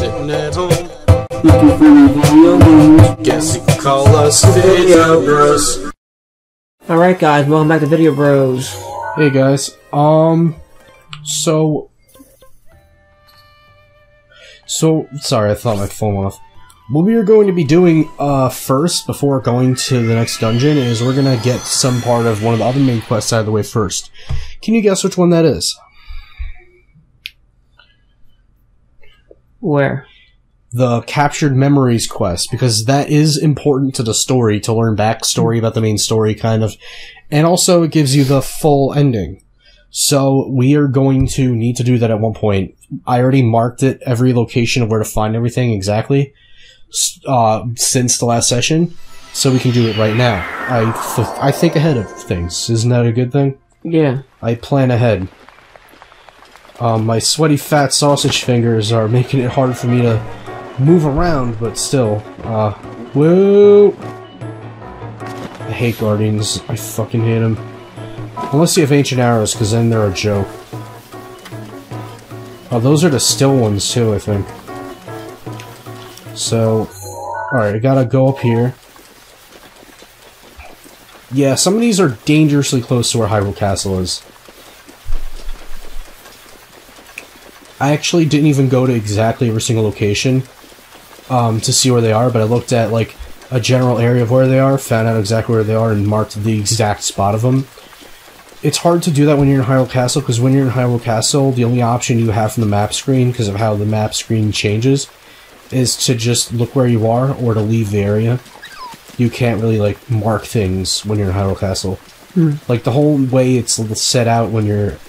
sitting at home. Looking for video games. Guess you could call us Video Bros. Alright guys, welcome back to Video Bros. Hey guys, so, sorry, I thought my phone went off. What we are going to be doing, first, before going to the next dungeon, is we're gonna get some part of one of the other main quests out of the way first. Can you guess which one that is? Where? The Captured Memories quest, because that is important to the story, to learn backstory about the main story, kind of. And also, it gives you the full ending. So, we are going to need to do that at one point. I already marked it, every location of where to find everything exactly, since the last session, so we can do it right now. I think ahead of things. Isn't that a good thing? Yeah. I plan ahead. My sweaty fat sausage fingers are making it hard for me to move around, but still, whoa! I hate Guardians. I fucking hate them. Unless you have Ancient Arrows, because then they're a joke. Oh, those are the still ones, too, I think. So, alright, I gotta go up here. Yeah, some of these are dangerously close to where Hyrule Castle is. I actually didn't even go to exactly every single location to see where they are, but I looked at, like, a general area of where they are, found out exactly where they are, and marked the exact spot of them. It's hard to do that when you're in Hyrule Castle, because when you're in Hyrule Castle, the only option you have from the map screen, because of how the map screen changes, is to just look where you are, or to leave the area. You can't really, like, mark things when you're in Hyrule Castle. Like, the whole way it's set out when you're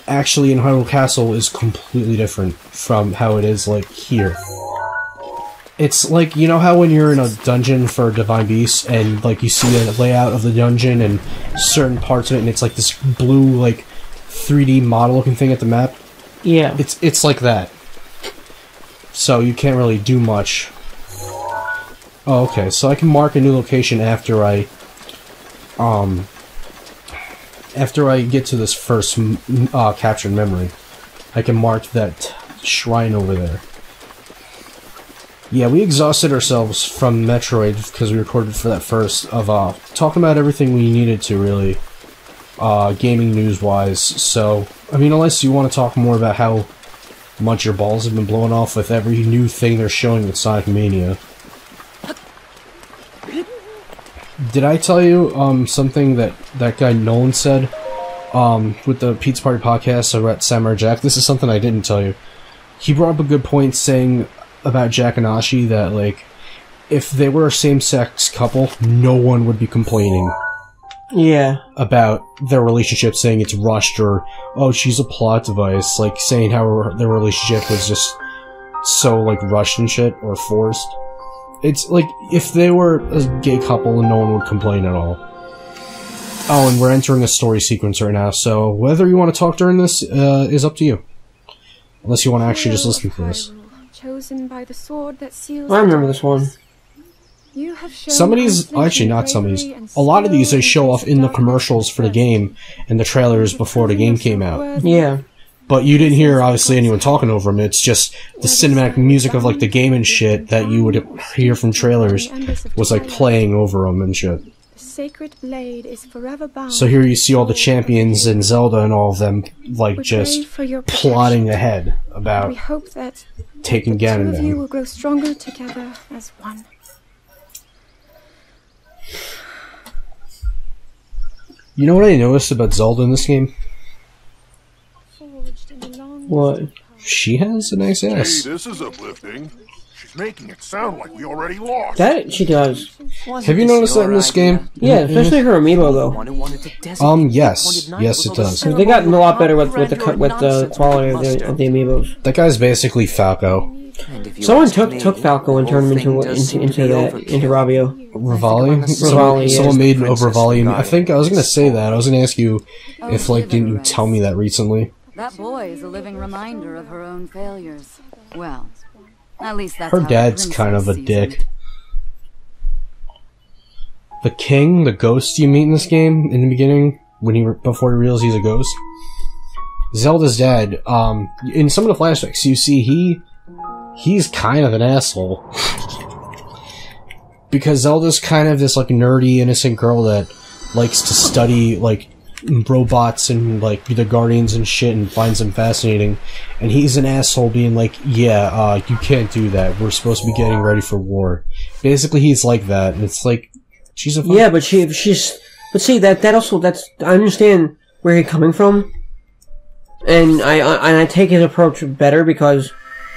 actually in Hyrule Castle is completely different from how it is, like, here. It's like, you know how when you're in a dungeon for Divine Beast, and, like, you see the layout of the dungeon and certain parts of it, and it's like this blue, like, 3D model-looking thing at the map? Yeah. It's like that. So you can't really do much. Oh, okay, so I can mark a new location after I get to this first captured memory. I can mark that shrine over there. Yeah, we exhausted ourselves from Metroid because we recorded for that first of talking about everything we needed to, really, gaming news-wise. So, I mean, unless you want to talk more about how much your balls have been blowing off with every new thing they're showing with Sonic Mania. Did I tell you something that guy Nolan said with the Pizza Party podcast over at Samurai Jack? This is something I didn't tell you. He brought up a good point saying about Jack and Ashi that, like, if they were a same-sex couple, no one would be complaining. Yeah. About their relationship, saying it's rushed, or, oh, she's a plot device, like, saying how their relationship was just so, like, rushed and shit, or forced. It's, like, if they were a gay couple, no one would complain at all. Oh, and we're entering a story sequence right now, so whether you want to talk during this, is up to you. Unless you want to actually just listen to this. Chosen by the sword that seals I remember this one. Some of these, actually not some of these, a lot of these they show off in the commercials for the game and the trailers before the game came out. Yeah. But you didn't hear, obviously, anyone talking over them. It's just the cinematic music of, like, the game and shit that you would hear from trailers was, like, playing over them and shit. So here you see all the champions and Zelda and all of them, like, just plotting ahead about taking Ganon down. You will grow stronger together as one. You know what I noticed about Zelda in this game? What? She has a nice ass. Hey, this is uplifting. She's making it sound like we already lost. That she does. Have you noticed that in this game? Yeah, especially her amiibo though. Yes, it does. They got a lot better with the quality of the amiibos. That guy's basically Falco. Someone took Falco and turned him into Rabio. Rivali? Rivali, Someone made a yes. Rivali. I think I was gonna say that. I was gonna ask you if, like, didn't you tell me that recently? That boy is a living reminder of her own failures. Well, at least that's her how dad's the kind of a princess dick. sees it. The king, the ghost you meet in this game in the beginning, before he realizes he's a ghost. Zelda's dad, in some of the flashbacks, you see he he's kind of an asshole. Because Zelda's kind of this, like, nerdy, innocent girl that likes to study, like, robots and, like, the Guardians and shit and finds them fascinating. And he's an asshole being like, yeah, you can't do that. We're supposed to be getting ready for war. Basically, he's like that. And it's like, she's a... Yeah, but but see, that also, I understand where he's coming from. And I take his approach better because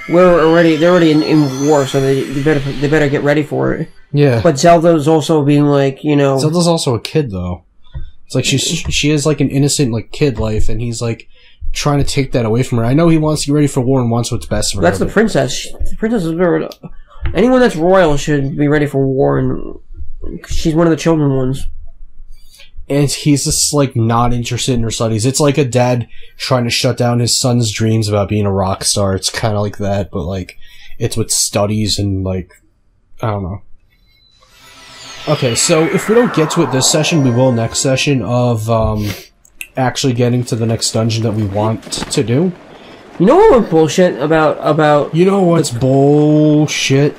they're already in war, so they better get ready for it. Yeah. But Zelda's also being like, you know... Zelda's also a kid, though. It's like she has, like, an innocent, like, kid life, and he's, like, trying to take that away from her. I know he wants to get ready for war and wants what's best for her. That's the princess. The princess is very... Anyone that's royal should be ready for war, and she's one of the children ones. And he's just, like, not interested in her studies. It's like a dad trying to shut down his son's dreams about being a rock star. It's kind of like that, but, like, it's with studies and, like, I don't know. Okay, so if we don't get to it this session, we will next session of, actually getting to the next dungeon that we want to do. You know what bullshit about... You know what's bullshit?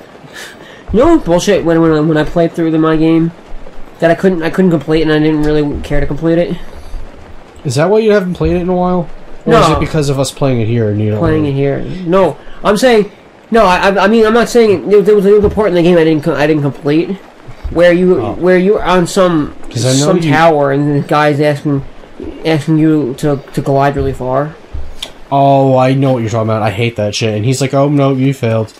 You know what bullshit when I played through my game? That I couldn't complete and I didn't really care to complete it? Is that why you haven't played it in a while? Or No. is it because of us playing it here and you don't Playing really... it here. No, I'm saying... No, I mean, I'm not saying... There was a part in the game I didn't complete. Where you're on some tower and the guy's asking you to glide really far. Oh, I know what you're talking about. I hate that shit. And he's like, oh no, you failed.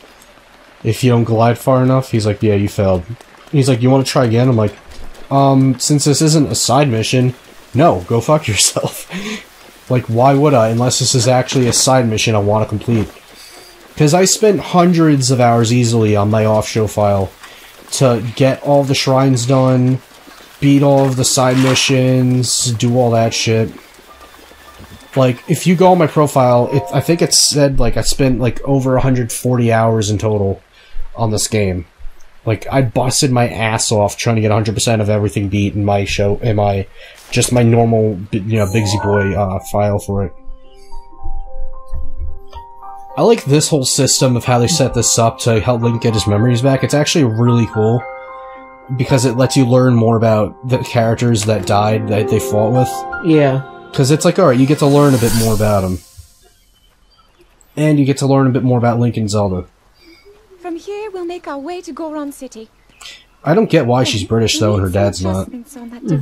If you don't glide far enough, he's like, yeah, you failed. He's like, you want to try again? I'm like, since this isn't a side mission, no, go fuck yourself. Like, why would I? Unless this is actually a side mission I want to complete. Because I spent hundreds of hours easily on my off-show file to get all the shrines done, beat all of the side missions, do all that shit. Like, if you go on my profile, I think it said, like, I spent, like, over 140 hours in total on this game. Like, I busted my ass off trying to get 100% of everything beat in my just my normal, you know, Bigsy Boy, file for it. I like this whole system of how they set this up to help Link get his memories back. It's actually really cool, because it lets you learn more about the characters that died, that they fought with. Yeah. Because it's like, alright, you get to learn a bit more about them. And you get to learn a bit more about Link and Zelda. From here, we'll make our way to Goron City. I don't get why she's British, though, and her dad's not.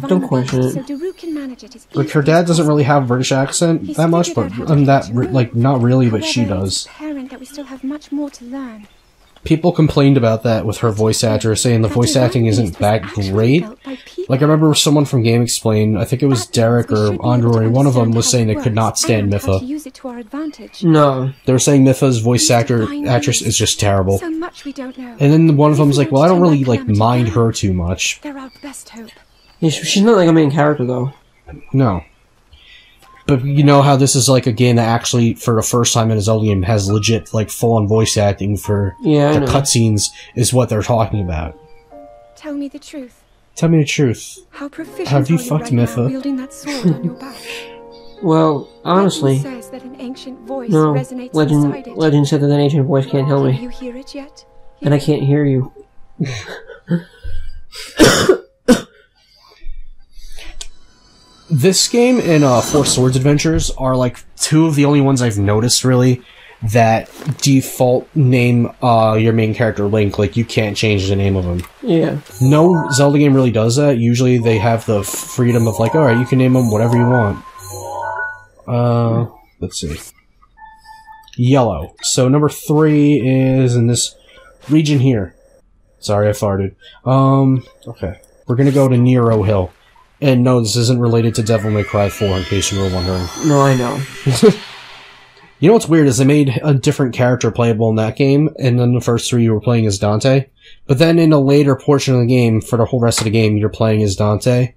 Don't question it. So Daru can manage it as Like, her dad doesn't really have a British accent that much, but, not really, but she does. Apparent that we still have much more to learn. People complained about that with her voice actor, saying the voice acting isn't that great. Like, I remember someone from Game Explain, I think it was Derek or Android, one of them was saying they could not stand Mipha. No. They were saying Mipha's voice actress is just terrible. So much we don't know. And then one of them was like, well, I don't really, like, mind her too much. They're our best hope. Yeah, she's not like a main character, though. No. But you know how this is like a game that actually, for the first time in a Zelda game, has legit, like, full-on voice acting for the cutscenes is what they're talking about. Tell me the truth. Tell me the truth. How proficient have you are fucked right Mipha? now wielding that sword on your back? Well, honestly, Legend says that an ancient voice no. resonates inside it. Legend said that an ancient voice can't tell Can me. you hear it yet? And I can't hear you. This game and Four Swords Adventures are like two of the only ones I've noticed really that default name your main character Link. Like, you can't change the name of him. Yeah. No Zelda game really does that. Usually they have the freedom of like, alright, you can name him whatever you want. Let's see. Yellow. So number 3 is in this region here. Sorry, I farted. Okay. We're gonna go to Nero Hill. And no, this isn't related to Devil May Cry 4, in case you were wondering. No, I know. You know what's weird is they made a different character playable in that game, and then the first 3 you were playing as Dante. But then in a later portion of the game, for the whole rest of the game, you're playing as Dante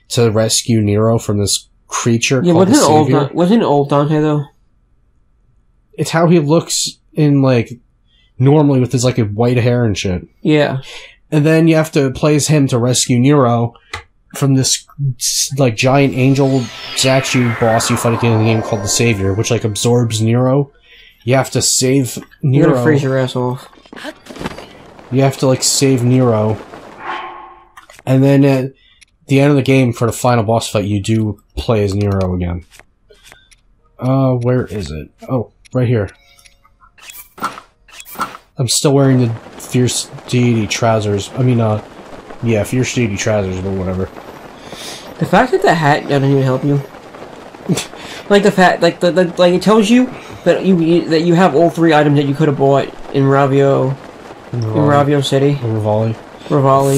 to rescue Nero from this creature called the Savior. Wasn't it old Dante, though? It's how he looks in, like, normally with his, like, white hair and shit. Yeah. And then you have to play as him to rescue Nero from this, like, giant angel statue boss you fight at the end of the game called the Savior, which, like, absorbs Nero You have to save You're Nero. gonna freeze your ass off. You have to, like, save Nero. And then at the end of the game, for the final boss fight, you do play as Nero again. Where is it? Oh, right here. I'm still wearing the Fierce Deity trousers. I mean, yeah, Fierce Deity trousers, but whatever. The fact that the hat doesn't even help you. Like the fact, like like it tells you that you have all 3 items that you could have bought in Ravio City. Rivali.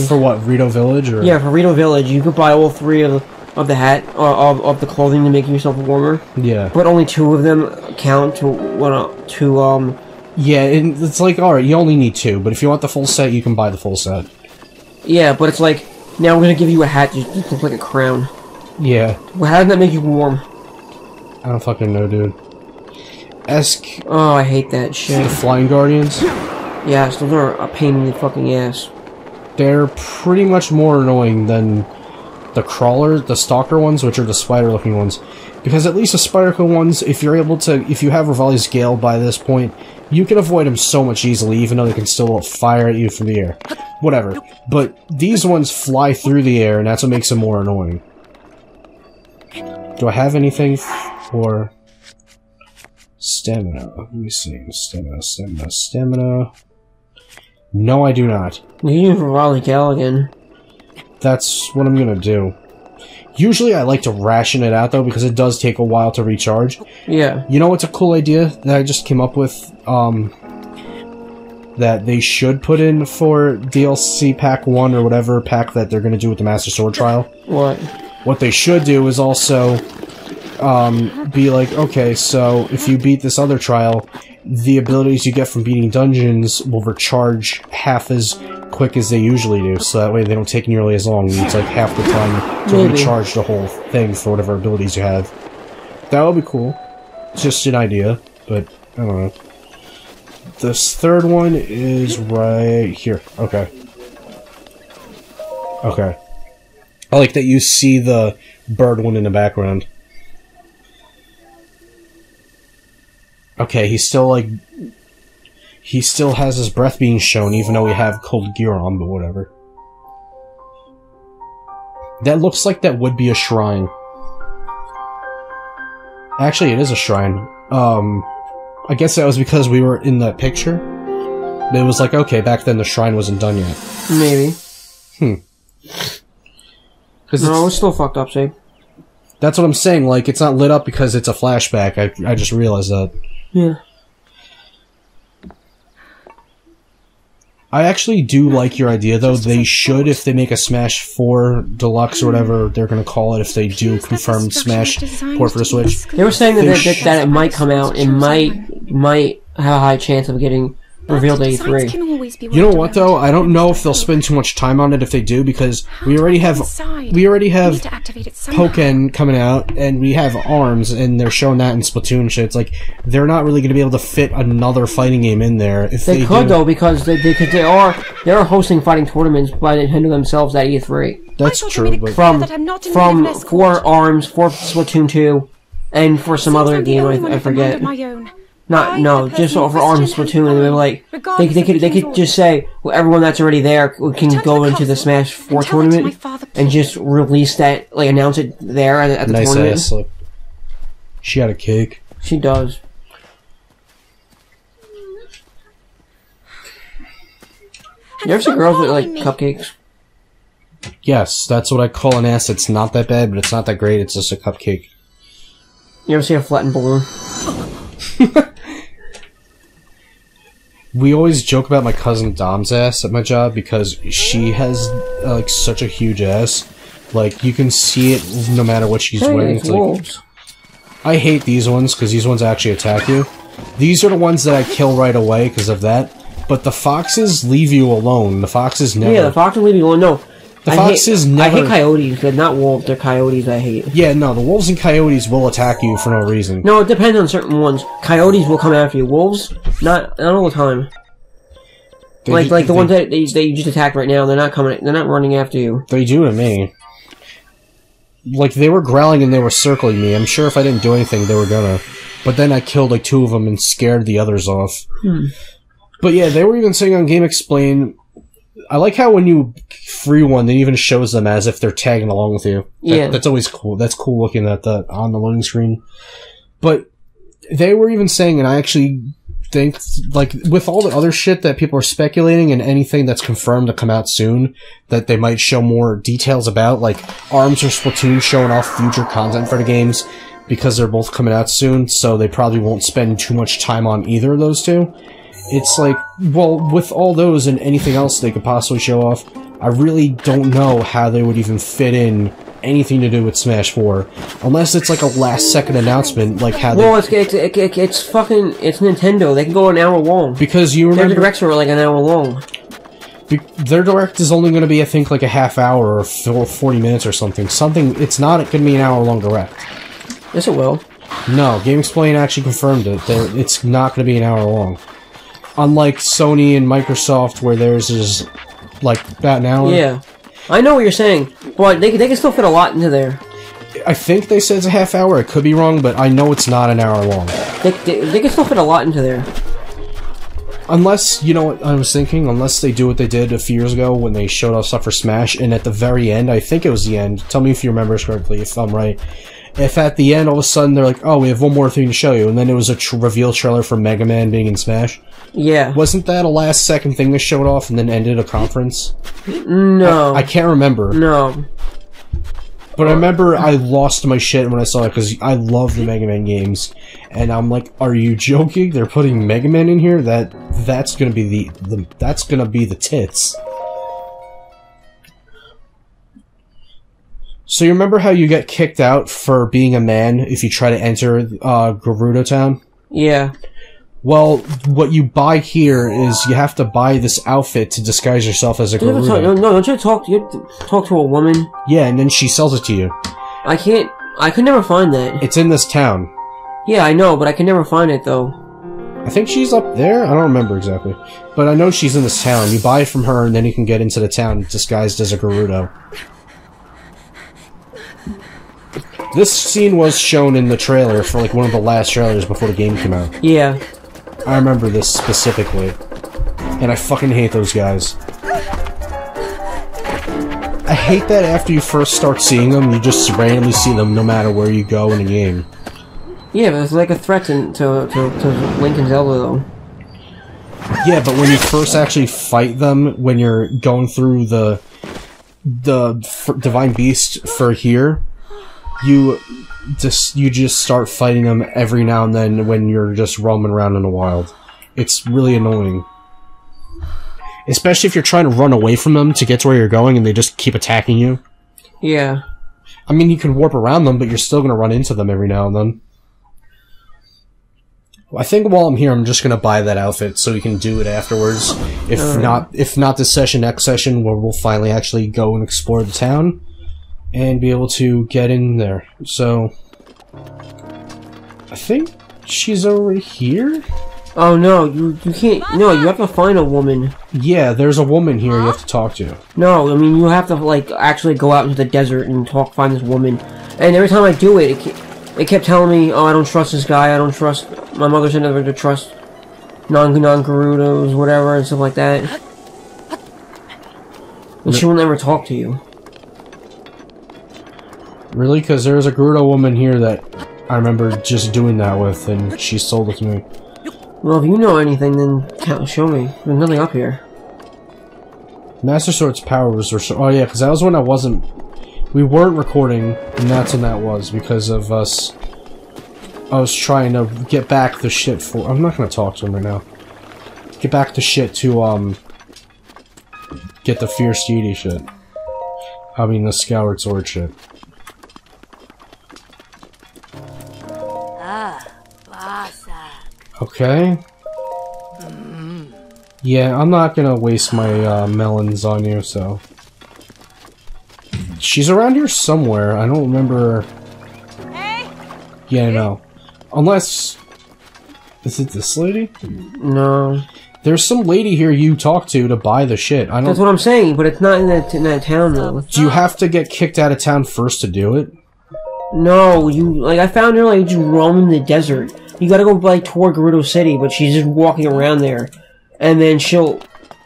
For what, Rito Village? Or? Yeah, for Rito Village, you could buy all 3 of the hat, or of the clothing to make yourself warmer. Yeah. But only 2 of them count to Yeah, it's like, alright, you only need 2, but if you want the full set, you can buy the full set. Yeah, but it's like, now we're gonna give you a hat that just looks like a crown. Yeah. Well, how does that make you warm? I don't fucking know, dude. Oh, I hate that shit. The Flying Guardians? Yes, those are a pain in the fucking ass. They're pretty much more annoying than the crawlers, the stalker ones, which are the spider-looking ones. Because at least the spider-looking ones, if you have Rivali's Gale by this point, you can avoid them so much easily, even though they can still fire at you from the air. Whatever. But these ones fly through the air, and that's what makes them more annoying. Do I have anything for stamina? Let me see. Stamina. No, I do not. You use Rivali Gale again. That's what I'm gonna do. Usually I like to ration it out, though, because it does take a while to recharge. Yeah. You know what's a cool idea that I just came up with, that they should put in for DLC Pack 1 or whatever pack that they're gonna do with the Master Sword Trial? What? What they should do is also, be like, okay, so if you beat this other trial, the abilities you get from beating dungeons will recharge half as quick as they usually do, so that way they don't take nearly as long. It's like half the time to recharge the whole thing for whatever abilities you have. That would be cool. It's just an idea, but I don't know. This third one is right here. Okay. Okay. I like that you see the bird one in the background. Okay, he still has his breath being shown, even though we have cold gear on, but whatever. That looks like that would be a shrine. Actually, it is a shrine. I guess that was because we were in that picture. But it was like, okay, back then the shrine wasn't done yet. Maybe. No, it's still fucked up, Sabe. That's what I'm saying, like, it's not lit up because it's a flashback. I just realized that. Yeah. I actually do like your idea, though. They should, if they make a Smash 4 Deluxe or whatever they're gonna call it, if they do confirm Smash port for the Switch. They were saying that it might come out, it might have a high chance of getting revealed at E3. You know what, though? I don't know if they'll spend too much time on it if they do, because we already have Pokken coming out, and we have ARMS, and they're showing that in Splatoon shit. It's like, they're not really going to be able to fit another fighting game in there. If they could, though, because they are hosting fighting tournaments by Nintendo themselves at E3. That's true, but... For ARMS, for Splatoon 2, and for some other game, I forget. Just for ARMS Splatoon, and they're like, they could just say, well, everyone that's already there can go into the Smash 4 tournament, and just release that, like, announce it there at the tournament. Nice ass, look. She got a cake. She does. You ever see girls with, like, cupcakes? Yes, that's what I call an ass. It's not that bad, but it's not that great. It's just a cupcake. You ever see a flattened balloon? We always joke about my cousin Dom's ass at my job because she has like such a huge ass. Like you can see it no matter what she's wearing. It's like, I hate these ones because these ones actually attack you. These are the ones that I kill right away because of that. But the foxes leave you alone. The foxes never. Yeah, the foxes leave you alone. No. The foxes never... I hate coyotes, but not wolves. They're coyotes I hate. Yeah, no, the wolves and coyotes will attack you for no reason. No, it depends on certain ones. Coyotes will come after you. Wolves, not all the time. Like the ones that you just attacked right now, they're not running after you. They do to me. Like, they were growling and they were circling me. I'm sure if I didn't do anything, they were gonna. But then I killed like 2 of them and scared the others off. But yeah, they were even saying on Game Explain, I like how when you free one, it even shows them as if they're tagging along with you. That's always cool. That's cool looking at that on the loading screen. But they were even saying, and I actually think, like, with all the other shit that people are speculating and anything that's confirmed to come out soon, that they might show more details about, like ARMS or Splatoon showing off future content for the games, because they're both coming out soon, so they probably won't spend too much time on either of those two. It's like, well, with all those and anything else they could possibly show off, I really don't know how they would even fit in anything to do with Smash 4, unless it's like a last-second announcement, like how they... Well, it's Nintendo. They can go an hour long. Because you remember... Their directs are like an hour long. Their direct is only going to be, I think, like a half hour or 40 minutes or something. It's not going to be an hour-long direct. Yes, it will. No, Game Explain actually confirmed it. It's not going to be an hour long. Unlike Sony and Microsoft, where theirs is, like, about an hour. Yeah. I know what you're saying, but they can still fit a lot into there. I think they said it's a half hour. I could be wrong, but I know it's not an hour long. They can still fit a lot into there. Unless, you know what I was thinking? Unless they do what they did a few years ago when they showed off stuff for Smash, and at the very end, I think it was the end, tell me if you remember this correctly, if I'm right, if at the end all of a sudden they're like, oh, we have one more thing to show you, and then it was a reveal trailer for Mega Man being in Smash. Yeah. Wasn't that a last-second thing they showed off and then ended a conference? No. I can't remember. No. But I remember I lost my shit when I saw it, because I love the Mega Man games. And I'm like, are you joking? They're putting Mega Man in here? That's gonna be that's gonna be the tits. So you remember how you get kicked out for being a man if you try to enter Gerudo Town? Yeah. Well, what you buy here is you have to buy this outfit to disguise yourself as a Gerudo. No, don't you talk to a woman? Yeah, and then she sells it to you. I could never find that. It's in this town. Yeah, I know, but I can never find it, though. I think she's up there? I don't remember exactly. But I know she's in this town. You buy it from her, and then you can get into the town disguised as a Gerudo. This scene was shown in the trailer for, like, one of the last trailers before the game came out. Yeah. I remember this specifically. And I fucking hate those guys. I hate that after you first start seeing them, you just randomly see them no matter where you go in the game. Yeah, but it's like a threat to Link and Zelda, though. Yeah, but when you first actually fight them, when you're going through the Divine Beast for here, you just start fighting them every now and then when you're just roaming around in the wild. It's really annoying. Especially if you're trying to run away from them to get to where you're going and they just keep attacking you. Yeah. I mean, you can warp around them, but you're still going to run into them every now and then. I think while I'm here, I'm just going to buy that outfit so we can do it afterwards. If not this session, next session, where we'll finally actually go and explore the town and be able to get in there. So, I think she's over here? Oh no, you can't. No, you have to find a woman. Yeah, there's a woman here you have to talk to. No, I mean, you have to, like, actually go out into the desert and find this woman. And every time I do it, it kept telling me, oh, I don't trust this guy, I don't trust... My mother said never to trust non-Gerudos, whatever, and stuff like that. And she will never talk to you. Really? Because there's a Gerudo woman here that I remember just doing that with, and she sold it to me. Well, if you know anything, then show me. There's nothing up here. Master Sword's powers were oh yeah, because that was when we weren't recording, and that's when that was, because of us... I was trying to get back the shit for... I'm not gonna talk to him right now. Get back the shit to, get the Fierce Deity shit. I mean, the Scoured Sword shit. Okay. Yeah, I'm not gonna waste my, melons on you, so... She's around here somewhere. I don't remember... Yeah, no. Unless... Is it this lady? No. There's some lady here you talk to buy the shit. I don't... That's what I'm saying, but it's not in that town, though. Do you have to get kicked out of town first to do it? No, I found her, like, just roaming the desert. You gotta go, like, toward Gerudo City, but she's just walking around there. And then she'll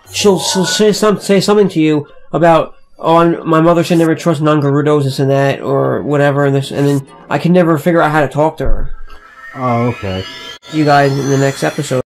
say something to you about, oh, my mother should never trust non-Gerudos, this and that, or whatever, and then I can never figure out how to talk to her. Oh, okay. See you guys in the next episode.